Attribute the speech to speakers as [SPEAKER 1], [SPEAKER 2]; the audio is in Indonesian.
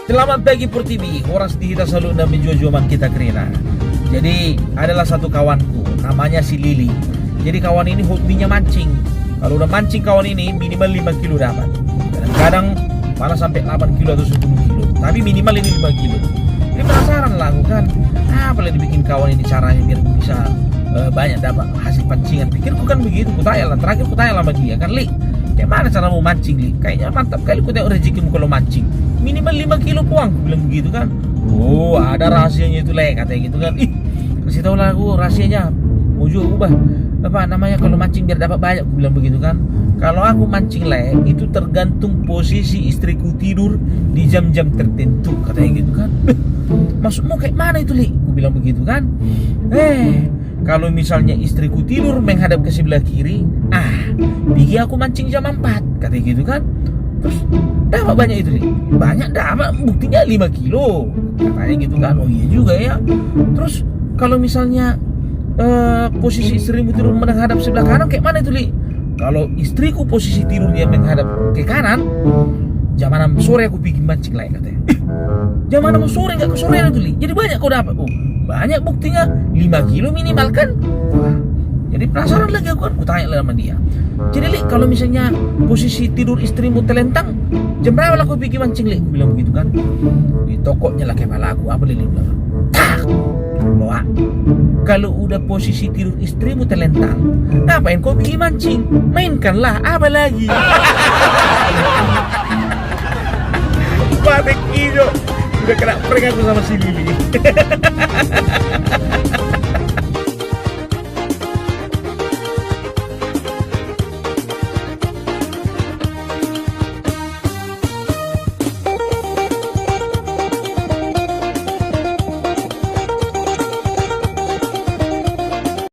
[SPEAKER 1] Selamat pagi Pertiwi, horas di kita selalu dan menjual-jualan kita kerina. Jadi adalah satu kawanku, namanya si Lili. Jadi kawan ini hobinya mancing. Kalau udah mancing kawan ini minimal 5 kilo dapat. Kadang malah sampai 8 kilo atau 10 kilo. Tapi minimal ini 5 kilo. Jadi penasaran lah aku kan, apa yang dibikin kawan ini caranya biar bisa banyak dapat hasil pancingan. Pikirku kan begitu, kutanya lah. Terakhir kutanya sama dia kan, Li, kayak mana cara mau mancing, Li? Kayaknya mantap kali kutanya rezekimu kalau mancing. Minimal 5 kilo puang, aku bilang begitu kan. Oh, ada rahasianya itu, Le, katanya gitu kan. Ih, kasih tau lah aku rahasianya. Mau juga ubah apa namanya kalau mancing biar dapat banyak, aku bilang begitu kan. Kalau aku mancing, Le, itu tergantung posisi istriku tidur di jam-jam tertentu, katanya gitu kan. Maksudmu kayak mana itu, Li? Aku bilang begitu kan. Kalau misalnya istriku tidur menghadap ke sebelah kiri, pikir aku mancing jam 4, katanya gitu kan. Terus dapat banyak itu, Li. Banyak dapat, buktinya 5 kilo, katanya gitu kan. Oh iya juga ya. Terus kalau misalnya posisi istrimu tidur menghadap sebelah kanan, kayak mana itu, Li? Kalau istriku posisi tidurnya menghadap ke kanan, jam 6 sore aku bikin mancing lagi, katanya. Jam 6 sore nggak kesorean itu, Li. Jadi banyak kau dapat. Oh, banyak buktinya 5 kilo minimal kan. Wah, jadi penasaran lagi aku kan, aku tanya lah sama dia. Jadi, Li, kalau misalnya posisi tidur istrimu telentang, jam berapa lah kau bikin mancing, Li? Aku bilang begitu kan. Di tokonya lah kepala aku, apa Li bilang? Tak! Loa, kalau udah posisi tidur istrimu telentang, ngapain kau bikin mancing? Mainkanlah, apa lagi? Batek hijau. Udah kena prank aku sama si Lili.